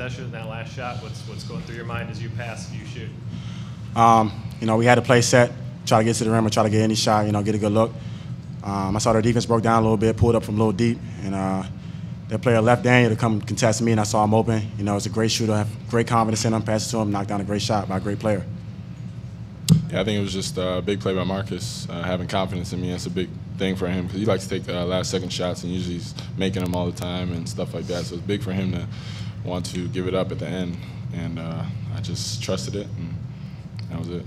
possession, that last shot, what's going through your mind as you pass and you shoot? We had a play set, try to get to the rim and try to get any shot, get a good look. I saw their defense broke down a little bit, pulled up from a little deep, and their player left Daniel to come contest me, and I saw him open. It's a great shooter. I have great confidence in him, pass it to him, knocked down a great shot by a great player. Yeah, I think it was just a big play by Marcus, having confidence in me. That's a big thing for him because he likes to take last-second shots, and usually he's making them all the time and stuff like that. So it's big for him to want to give it up at the end, and I just trusted it, and that was it.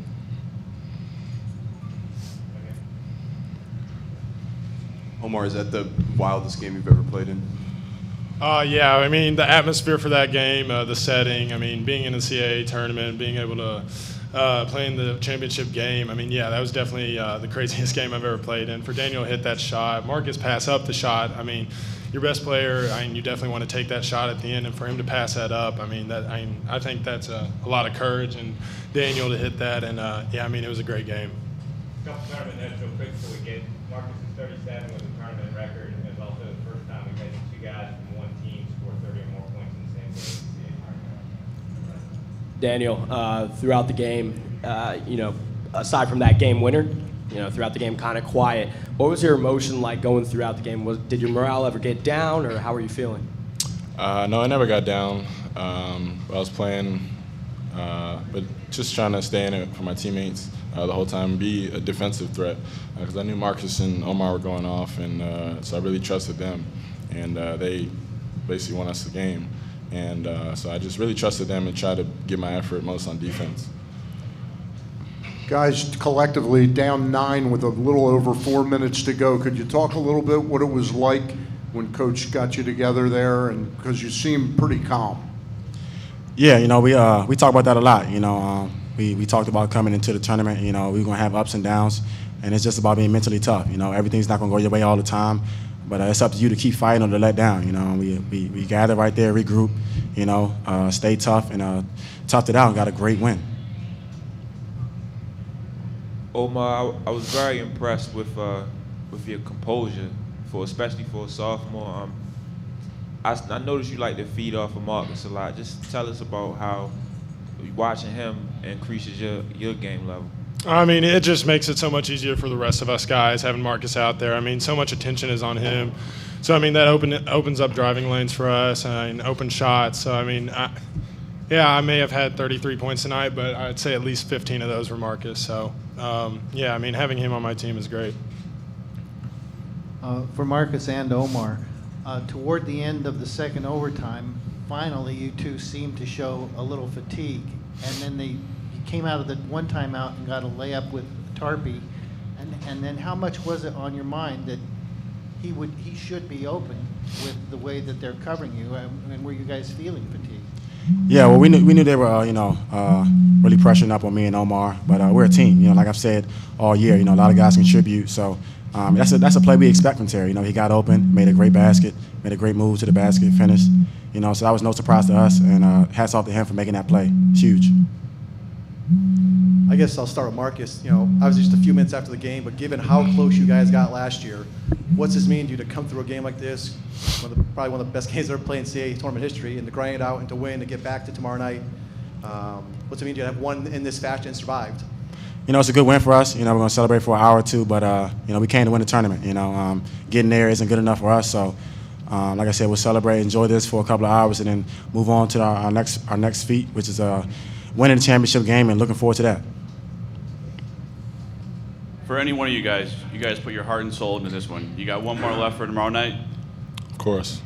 Omar, is that the wildest game you've ever played in? Yeah, I mean, the atmosphere for that game, the setting, I mean, being in the CAA tournament, being able to play in the championship game, I mean, yeah, that was definitely the craziest game I've ever played in. For Daniel to hit that shot, Marcus pass up the shot, I mean, your best player, you definitely want to take that shot at the end, and for him to pass that up, I think that's a lot of courage, and Daniel to hit that, and it was a great game. Couple tournament notes real quick before we get Marcus is 37 with a tournament record, and it's also the first time we've had two guys from one team score 30 or more points in the same game. Daniel, throughout the game, aside from that game winner, throughout the game kind of quiet, what was your emotion like going throughout the game? Did your morale ever get down, or how were you feeling? No, I never got down. I was playing, but just trying to stay in it for my teammates the whole time, be a defensive threat, because I knew Marcus and Omar were going off, and so I really trusted them, and they basically won us the game. And so I just really trusted them and tried to give my effort most on defense. Guys, collectively down 9 with a little over 4 minutes to go. Could you talk a little bit what it was like when Coach got you together there, and because you seemed pretty calm? Yeah, we talk about that a lot. We talked about coming into the tournament. We're going to have ups and downs, and it's just about being mentally tough. Everything's not going to go your way all the time, but it's up to you to keep fighting or to let down. We gathered right there, regroup, stayed tough, and toughed it out and got a great win. Omar, I was very impressed with your composure, especially for a sophomore. I noticed you like to feed off of Marcus a lot. Just tell us about how watching him increases your game level. I mean, it just makes it so much easier for the rest of us guys having Marcus out there. I mean, so much attention is on him. So, I mean, that opens up driving lanes for us and open shots. So, I mean, I may have had 33 points tonight, but I'd say at least 15 of those were Marcus. So, I mean, having him on my team is great. For Marcus and Omar, toward the end of the second overtime, finally you two seemed to show a little fatigue, and then you came out of the one timeout and got a layup with Tarpey, and then how much was it on your mind that he should be open with the way that they're covering you, and were you guys feeling fatigue? Yeah, well, we knew they were, really pressuring up on me and Omar, but we're a team. Like I've said all year, a lot of guys contribute, so that's a play we expect from Terry. He got open, made a great basket, made a great move to the basket, finished. So that was no surprise to us, and hats off to him for making that play. It's huge. I guess I'll start with Marcus. Obviously just a few minutes after the game, but given how close you guys got last year, what's this mean to you to come through a game like this, probably one of the best games ever played in CAA tournament history, and to grind it out and to win, to get back to tomorrow night? What's it mean to have won in this fashion and survived? It's a good win for us. We're going to celebrate for an hour or two, but, we came to win the tournament. Getting there isn't good enough for us, so like I said, we'll celebrate, enjoy this for a couple of hours, and then move on to our next feat, which is winning the championship game, and looking forward to that. For any one of you guys put your heart and soul into this one. You got one more left for tomorrow night? Of course.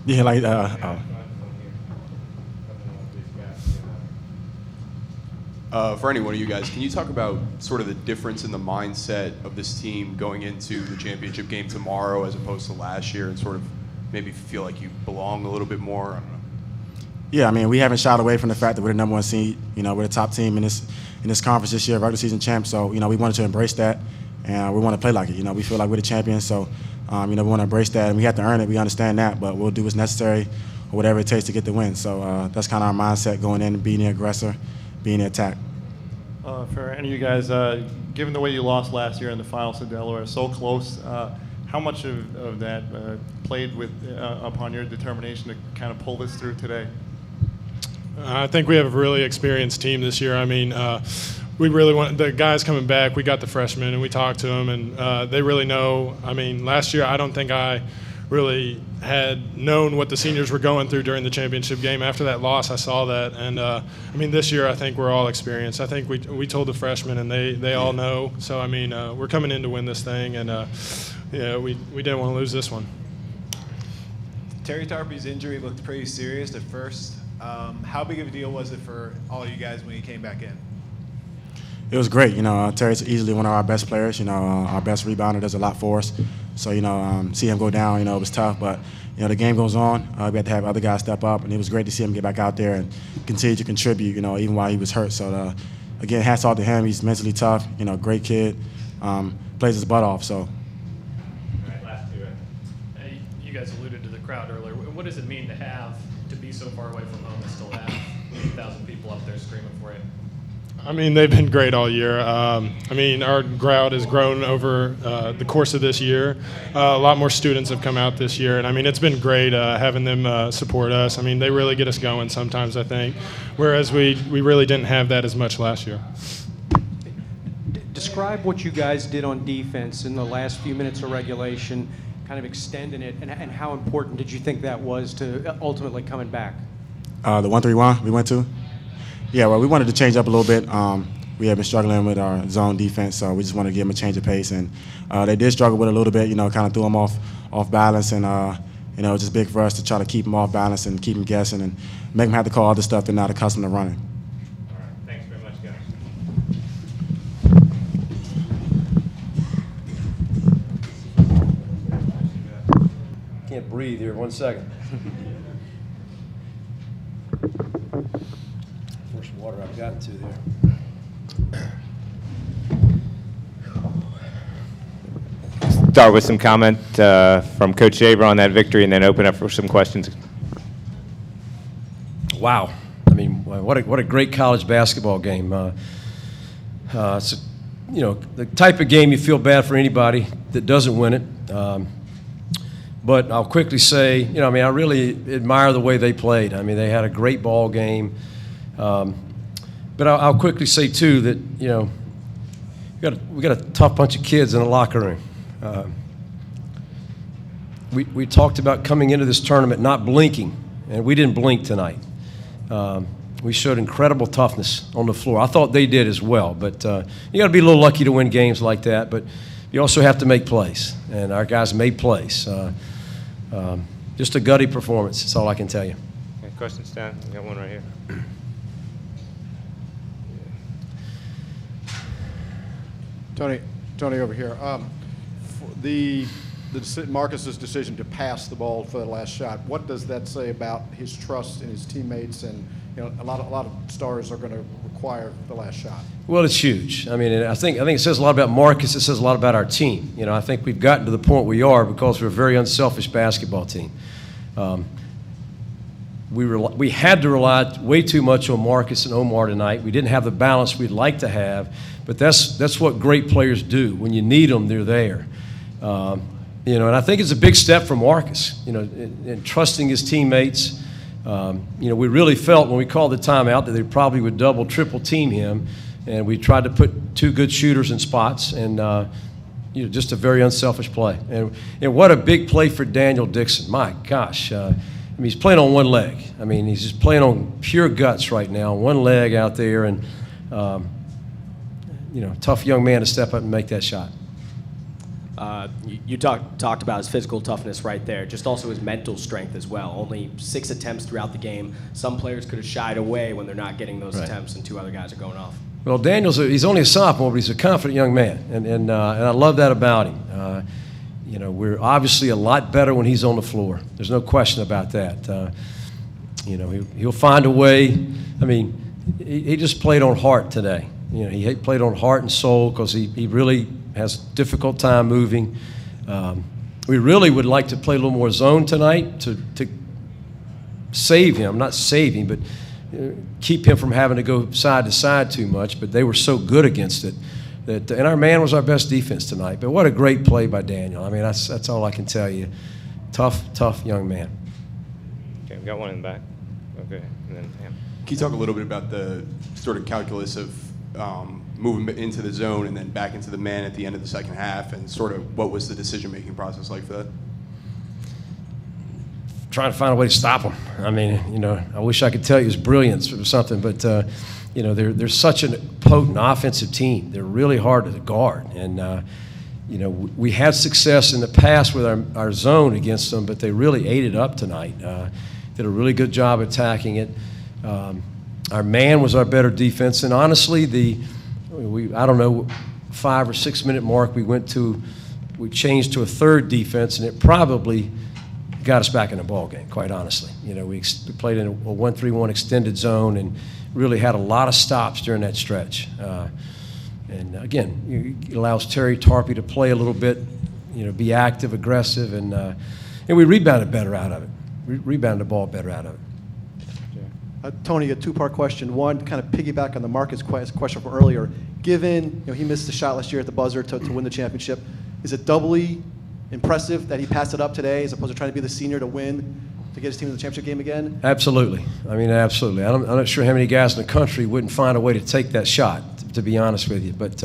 Yeah, For any one of you guys, can you talk about sort of the difference in the mindset of this team going into the championship game tomorrow as opposed to last year, and sort of maybe feel like you belong a little bit more? I don't know. Yeah, I mean, we haven't shied away from the fact that we're the number one seed. We're the top team in this conference this year, regular season champs. So, we wanted to embrace that, and we want to play like it. We feel like we're the champions. So, we want to embrace that, and we have to earn it. We understand that, but we'll do what's necessary or whatever it takes to get the win. So that's kind of our mindset going in, being the aggressor, being the attack. For any of you guys, given the way you lost last year in the finals to Delaware, so close, How much of that played with upon your determination to kind of pull this through today? I think we have a really experienced team this year. I mean, we really want the guys coming back. We got the freshmen, and we talked to them, and they really know. I mean, last year I don't think I really had known what the seniors were going through during the championship game. After that loss, I saw that, and I mean, this year I think we're all experienced. I think we told the freshmen, and they all know. So I mean, we're coming in to win this thing, and yeah, we didn't want to lose this one. Terry Tarpey's injury looked pretty serious at first. How big of a deal was it for all you guys when he came back in? It was great. You know, Terry's easily one of our best players. You know, our best rebounder, does a lot for us. So, you know, see him go down, you know, it was tough. But, you know, the game goes on. We had to have other guys step up, and it was great to see him get back out there and continue to contribute, you know, even while he was hurt. So, again, hats off to him. He's mentally tough, you know, great kid, plays his butt off. So. All right, last two. Hey, you guys alluded to the crowd earlier. What does it mean to be so far away from home and still have 8,000 people up there screaming for you? I mean, they've been great all year. I mean, our crowd has grown over the course of this year. A lot more students have come out this year, and I mean, it's been great having them support us. I mean, they really get us going sometimes, I think, whereas we really didn't have that as much last year. Describe what you guys did on defense in the last few minutes of regulation, kind of extending it, and how important did you think that was to ultimately coming back? The 1-3-1 we went to? Yeah, well, we wanted to change up a little bit. We had been struggling with our zone defense, so we just wanted to give them a change of pace. And they did struggle with it a little bit, you know, kind of threw them off balance. And, you know, it was just big for us to try to keep them off balance and keep them guessing and make them have to call other stuff they're not accustomed to running. All right, thanks very much, guys. Can't breathe here. 1 second. First water I've gotten to there. Start with some comment from Coach Shaver on that victory, and then open up for some questions. Wow. I mean, what a great college basketball game. It's you know, the type of game you feel bad for anybody that doesn't win it. But I'll quickly say, you know, I mean, I really admire the way they played. I mean, they had a great ball game. But I'll quickly say, too, that, you know, we got a tough bunch of kids in the locker room. We talked about coming into this tournament not blinking, and we didn't blink tonight. We showed incredible toughness on the floor. I thought they did as well, but you got to be a little lucky to win games like that, but you also have to make plays, and our guys made plays. Just a gutty performance, that's all I can tell you. Okay, questions, Stan? We got one right here. Tony over here. Marcus's decision to pass the ball for the last shot. What does that say about his trust in his teammates? And you know, a lot of stars are going to require the last shot. Well, it's huge. I mean, I think it says a lot about Marcus. It says a lot about our team. You know, I think we've gotten to the point we are because we're a very unselfish basketball team. We had to rely way too much on Marcus and Omar tonight. We didn't have the balance we'd like to have, but that's what great players do. When you need them, they're there. You know, and I think it's a big step for Marcus, you know, in trusting his teammates. You know, we really felt when we called the timeout that they probably would double, triple team him, and we tried to put two good shooters in spots, and you know, just a very unselfish play. And what a big play for Daniel Dixon. My gosh. I mean, he's playing on one leg. I mean, he's just playing on pure guts right now, one leg out there, and, you know, tough young man to step up and make that shot. You talked about his physical toughness right there, just also his mental strength as well. Only 6 attempts throughout the game. Some players could have shied away when they're not getting those attempts, and 2 other guys are going off. Well, he's only a sophomore, but he's a confident young man, and I love that about him. You know, we're obviously a lot better when he's on the floor. There's no question about that. You know, he'll find a way. I mean, he just played on heart today. You know, he played on heart and soul because he really has a difficult time moving. We really would like to play a little more zone tonight to save him, not save him, but keep him from having to go side to side too much. But they were so good against it. and our man was our best defense tonight. But what a great play by Daniel. I mean, that's all I can tell you. Tough young man. Okay, we got one in the back. Okay, and then him. Can you talk a little bit about the sort of calculus of moving into the zone and then back into the man at the end of the second half, and sort of what was the decision-making process like for that? Trying to find a way to stop them. I mean, I wish I could tell you it's brilliance or something, but they're such a potent offensive team. They're really hard to guard, and we had success in the past with our zone against them, but they really ate it up tonight. Did a really good job attacking it. Our man was our better defense, and honestly, I don't know, 5 or 6 minute mark, we changed to a third defense, and it probably got us back in the ball game, quite honestly. We played in a 1-3-1 extended zone and really had a lot of stops during that stretch. And again, it allows Terry Tarpey to play a little bit, be active, aggressive, and we rebounded better out of it. Rebounded the ball better out of it. Tony, a two-part question. One, kind of piggyback on the Marcus question from earlier. Given he missed the shot last year at the buzzer to win the championship, is it doubly impressive that he passed it up today as opposed to trying to be the senior to win, to get his team to the championship game again? Absolutely. I mean, absolutely. I'm not sure how many guys in the country wouldn't find a way to take that shot, to be honest with you. But,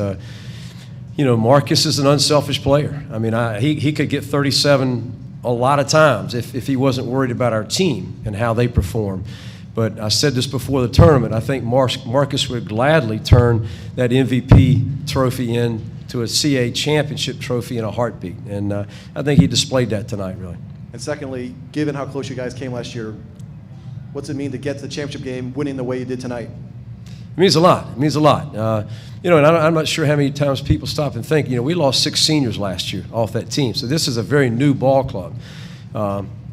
Marcus is an unselfish player. I mean, he could get 37 a lot of times if he wasn't worried about our team and how they perform. But I said this before the tournament, I think Marcus would gladly turn that MVP trophy into a CA championship trophy in a heartbeat. And I think he displayed that tonight, really. And secondly, given how close you guys came last year, what's it mean to get to the championship game winning the way you did tonight? It means a lot. It means a lot. And I'm not sure how many times people stop and think, we lost 6 seniors last year off that team. So this is a very new ball club.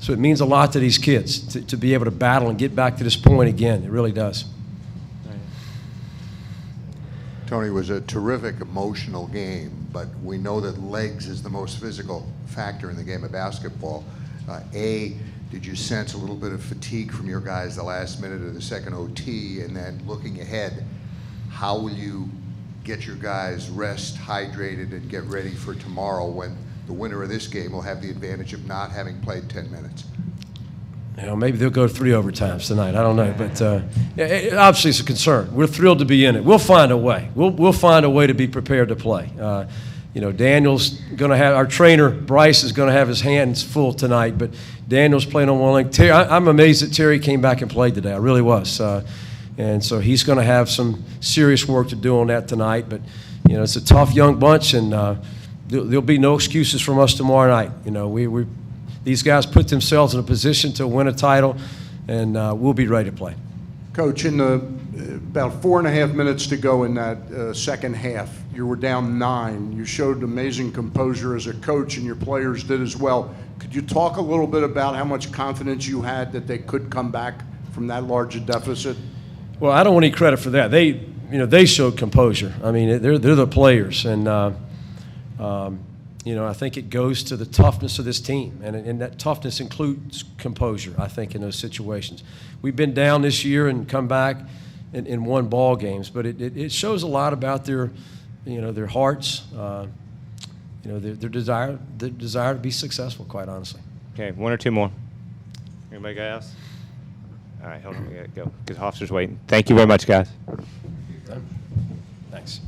So it means a lot to these kids to be able to battle and get back to this point again. It really does. Tony, it was a terrific emotional game, but we know that legs is the most physical factor in the game of basketball. Did you sense a little bit of fatigue from your guys the last minute of the second OT? And then looking ahead, how will you get your guys rest, hydrated, and get ready for tomorrow when the winner of this game will have the advantage of not having played 10 minutes? Maybe they'll go 3 overtimes tonight. I don't know, but obviously it's a concern. We're thrilled to be in it. We'll find a way. We'll find a way to be prepared to play. Daniel's going to have, our trainer Bryce is going to have his hands full tonight, but Daniel's playing on one leg. Terry, I'm amazed that Terry came back and played today. I really was. And so he's going to have some serious work to do on that tonight. But it's a tough young bunch, and there'll be no excuses from us tomorrow night. These guys put themselves in a position to win a title, and we'll be ready to play. Coach, in about 4.5 minutes to go in that second half, you were down 9. You showed amazing composure as a coach, and your players did as well. Could you talk a little bit about how much confidence you had that they could come back from that large a deficit? Well, I don't want any credit for that. They showed composure. I mean, they're the players, and I think it goes to the toughness of this team, and that toughness includes composure, I think, in those situations. We've been down this year and come back and won ball games, but it shows a lot about their hearts, their desire to be successful, quite honestly. Okay, 1 or 2 more. Anybody got else? All right, hold on, we gotta go because Hofster's waiting. Thank you very much, guys. Thanks.